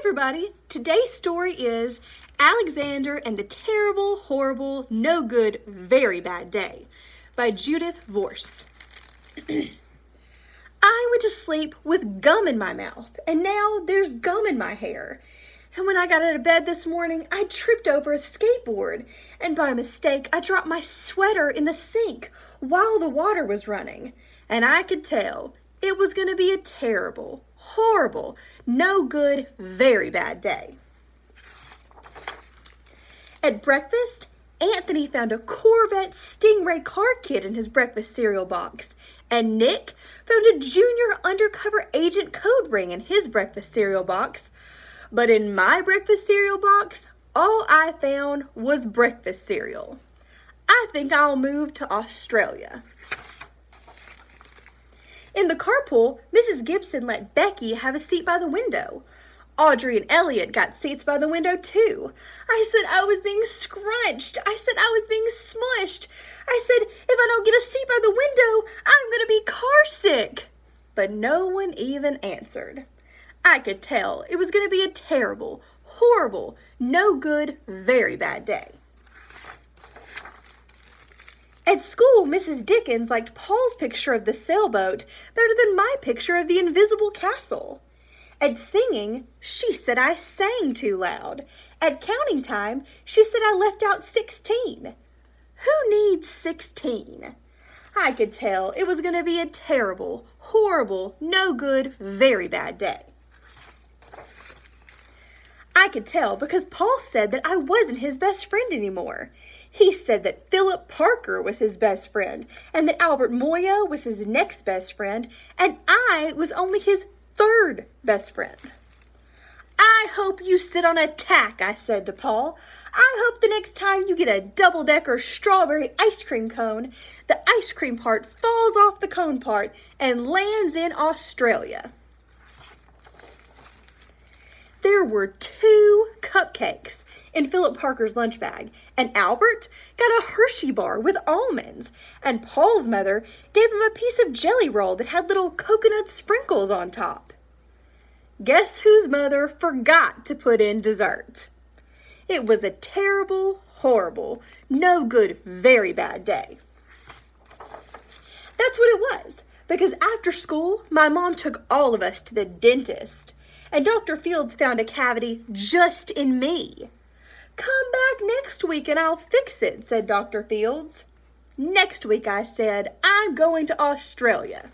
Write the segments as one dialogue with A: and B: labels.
A: everybody! Today's story is Alexander and the Terrible, Horrible, No Good, Very Bad Day by Judith Vorst. I went to sleep with gum in my mouth, and now there's gum in my hair. And when I got out of bed this morning, I tripped over a skateboard, and by mistake, I dropped my sweater in the sink while the water was running. And I could tell it was going to be a terrible, horrible, no good, very bad day. At breakfast, Anthony found a Corvette Stingray car kit in his breakfast cereal box, and Nick found a junior undercover agent code ring in his breakfast cereal box. But in my breakfast cereal box, all I found was breakfast cereal. I think I'll move to Australia. In the carpool, Mrs. Gibson let Becky have a seat by the window. Audrey and Elliot got seats by the window too. I said I was being scrunched. I said I was being smushed. I said if I don't get a seat by the window, I'm going to be car sick. But no one even answered. I could tell it was going to be a terrible, horrible, no good, very bad day. At school, Mrs. Dickens liked Paul's picture of the sailboat better than my picture of the invisible castle. At singing, she said I sang too loud. At counting time, she said I left out 16. Who needs 16? I could tell it was going to be a terrible, horrible, no good, very bad day. I could tell because Paul said that I wasn't his best friend anymore. He said that Philip Parker was his best friend, and that Albert Moya was his next best friend, and I was only his third best friend. I hope you sit on a tack, I said to Paul. I hope the next time you get a double-decker strawberry ice cream cone, the ice cream part falls off the cone part and lands in Australia. There were 2 cupcakes in Philip Parker's lunch bag, and Albert got a Hershey bar with almonds, and Paul's mother gave him a piece of jelly roll that had little coconut sprinkles on top. Guess whose mother forgot to put in dessert? It was a terrible, horrible, no good, very bad day. That's what it was, because after school, my mom took all of us to the dentist. And Dr. Fields found a cavity just in me. Come back next week and I'll fix it, said Dr. Fields. Next week, I said, I'm going to Australia.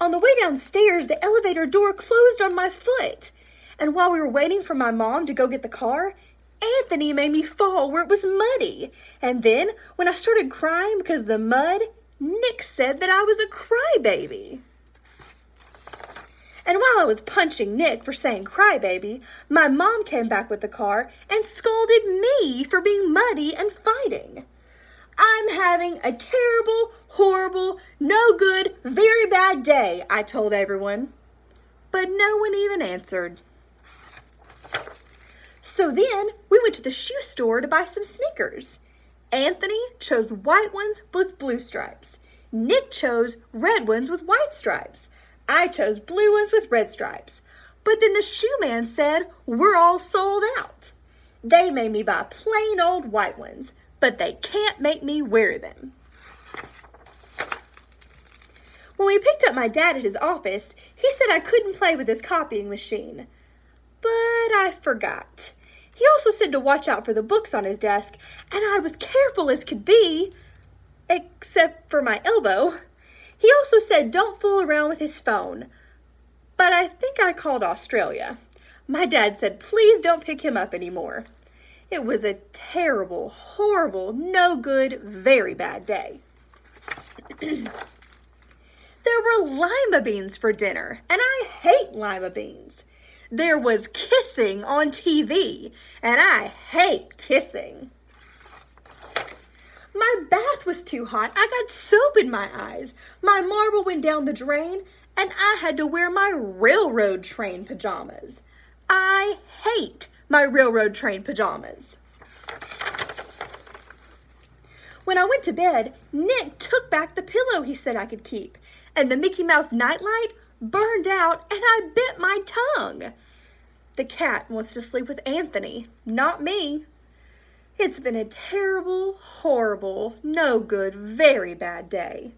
A: On the way downstairs, the elevator door closed on my foot. And while we were waiting for my mom to go get the car, Anthony made me fall where it was muddy. And then, when I started crying because of the mud, Nick said that I was a crybaby. And while I was punching Nick for saying crybaby, my mom came back with the car and scolded me for being muddy and fighting. I'm having a terrible, horrible, no good, very bad day, I told everyone. But no one even answered. So then we went to the shoe store to buy some sneakers. Anthony chose white ones with blue stripes. Nick chose red ones with white stripes. I chose blue ones with red stripes. But then the shoe man said, we're all sold out. They made me buy plain old white ones, but they can't make me wear them. When we picked up my dad at his office, he said I couldn't play with his copying machine. But I forgot. He also said to watch out for the books on his desk, and I was careful as could be, except for my elbow. He also said don't fool around with his phone. But I think I called Australia. My dad said please don't pick him up anymore. It was a terrible, horrible, no good, very bad day. There were lima beans for dinner, and I hate lima beans. There was kissing on TV, and I hate kissing. My bath was too hot. I got soap in my eyes. My marble went down the drain, and I had to wear my railroad train pajamas. I hate my railroad train pajamas. When I went to bed, Nick took back the pillow he said I could keep, and the Mickey Mouse nightlight burned out, and I bit my tongue. The cat wants to sleep with Anthony, not me. It's been a terrible, horrible, no good, very bad day.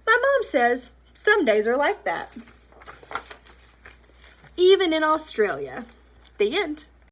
A: My mom says some days are like that. Even in Australia. The end.